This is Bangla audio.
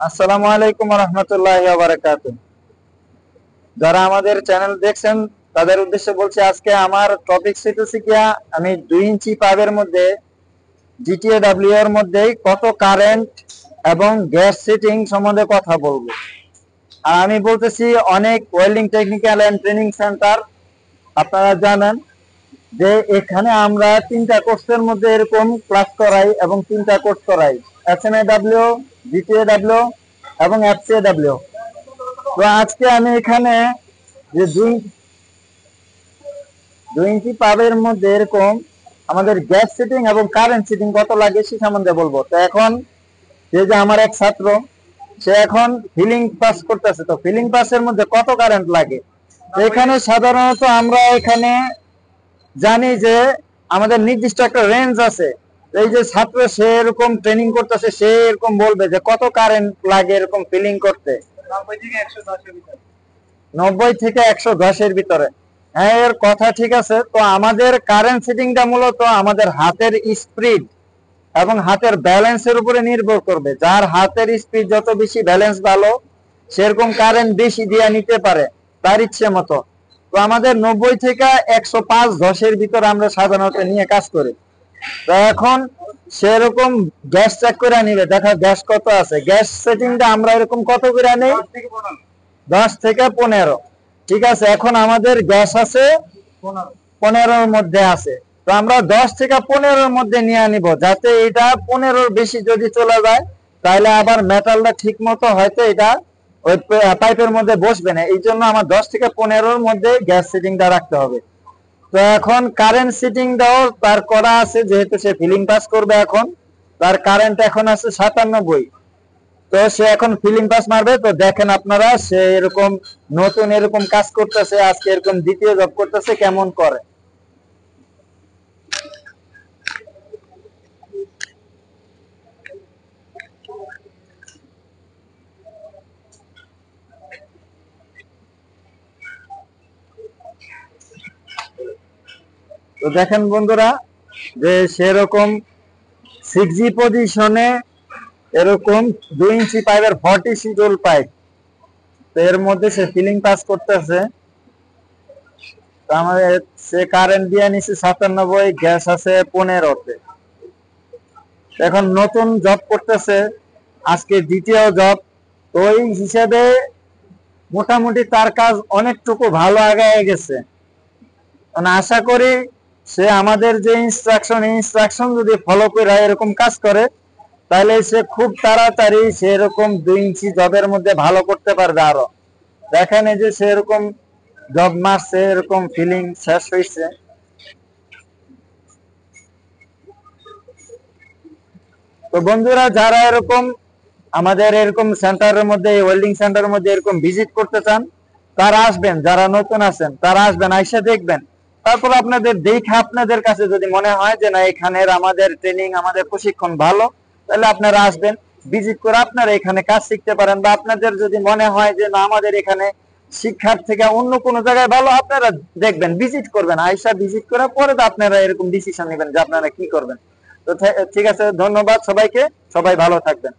আসসালামু আলাইকুম রহমতুল্লাহি ওয়া বারাকাতুহু। যারা আমাদের চ্যানেল দেখছেন তাদের উদ্দেশ্যে বলছি, আজকে আমার টপিক সেট হচ্ছে গিয়া আমি 2 ইঞ্চি পাইপের মধ্যে জিটিএডব্লিউ এর মধ্যে কত কারেন্ট এবং গ্যাস সেটিং সম্বন্ধে কথা বলবো। আর আমি বলতেছি অনেক welding technical and training centre, আপনারা জানেন যে এখানে আমরা 3টা কোর্সের মধ্যে এরকম ক্লাস করাই এবং 3টা কোর্স করাই, এসএমএডব্লিউ, জিটিএডব্লিউ এবং এফসিএডব্লিউ। তো আজকে আমি এখানে যে দুই ইঞ্চি পাইপের মধ্যে এরকম আমাদের গ্যাস সেটিং এবং কারেন্ট সেটিং কত লাগে সে সম্বন্ধে বলবো। তো এখন যে আমার এক ছাত্র, সে এখন ফিলিং পাস করতেছে, তো ফিলিং পাসের মধ্যে কত কারেন্ট লাগে। এখানে সাধারণত আমরা এখানে জানি যে আমাদের নির্দিষ্ট একটা রেঞ্জ আছে। এই যে ছাত্র সে এরকম ট্রেনিং করতেছে, সে এরকম বলবে যে কত কারেন্ট লাগে এরকম ফিলিং করতে। 90 থেকে 110 এর ভিতরে। হ্যাঁ, এর কথা ঠিক আছে। তো আমাদের কারেন্ট সেটিংটা মূলত আমাদের হাতের স্পিড এবং হাতের ব্যালেন্সের উপরে নির্ভর করবে। যার হাতের স্পিড যত বেশি, ব্যালেন্স ভালো, সেরকম কারেন্ট বেশি দিয়ে নিতে পারে তার ইচ্ছে মতো। তো আমাদের 90 থেকে 105-10 এর ভিতরে আমরা সাধারণত নিয়ে কাজ করি। তো এখন সেরকম গ্যাস চেক করে নিবে, দেখা গ্যাস কত আছে। গ্যাস সেটিংটা আমরা এরকম কত করে নেই, 10 থেকে 15। ঠিক আছে, এখন আমাদের গ্যাস আছে 15-র মধ্যে আছে। তো আমরা 10 থেকে 15-র মধ্যে নিয়ে নিব, যাতে এটা 15-র বেশি যদি চলে যায় তাহলে আবার মেটালটা ঠিক মতো হয়তো এটা ওই পাইপের মধ্যে বসবে না। এই জন্য আমার 10 থেকে 15-র মধ্যে গ্যাস সেটিংটা রাখতে হবে। তো এখন কারেন্ট সেটিংটাও তার করা আছে, যেহেতু সে ফিলিং পাস করবে। এখন তার কারেন্ট এখন আছে 97। তো সে এখন ফিলিং পাস মারবে। তো দেখেন আপনারা, সে এরকম নতুন এরকম কাজ করতেছে, আজকে এরকম দ্বিতীয় জব করতেছে, কেমন করে। তো দেখেন বন্ধুরা, যে সেরকম 6G পজিশনে এরকম 2 ইঞ্চি পাইপের 40 শিডিউল পাইপ, তো এর মধ্যে সে ফিলিং পাস করতেছে। তো আমাদের সে কারেন্ট দিয়ে নিচ্ছে 97, গ্যাস আছে 15-তে। এখন নতুন জব করতেছে, আজকে দ্বিতীয় জব। তো ওই হিসাবে মোটামুটি তার কাজ অনেকটুকু ভালো আগায় গেছে। মানে আশা করি সে আমাদের যে ইনস্ট্রাকশন যদি ফলো করে এরকম কাজ করে, তাহলে সে খুব তাড়াতাড়ি সেরকম 2 ইঞ্চি জবের মধ্যে ভালো করতে পারবে। আরো দেখেন, এই যে সেরকম জব মারছে, এরকম ফিলিং শেষ হয়েছে। তো বন্ধুরা, যারা এরকম আমাদের এরকম সেন্টারের মধ্যে, ওয়েল্ডিং সেন্টারের মধ্যে এরকম ভিজিট করতে চান, তারা আসবেন। যারা নতুন আছেন তারা আসবেন, আইসা দেখবেন। তারপর আপনাদের দেখে আপনাদের কাছে যদি মনে হয় যে না, এখানের আমাদের ট্রেনিং, আমাদের প্রশিক্ষণ ভালো, তাহলে আপনারা আসবেন, ভিজিট করে আপনারা এখানে কাজ শিখতে পারেন। বা আপনাদের যদি মনে হয় যে না, আমাদের এখানে শিক্ষার থেকে অন্য কোনো জায়গায় ভালো, আপনারা দেখবেন, ভিজিট করবেন। আইসা ভিজিট করার পরে তো আপনারা এরকম ডিসিশন নেবেন যে আপনারা কি করবেন। তো ঠিক আছে, ধন্যবাদ সবাইকে, সবাই ভালো থাকবেন।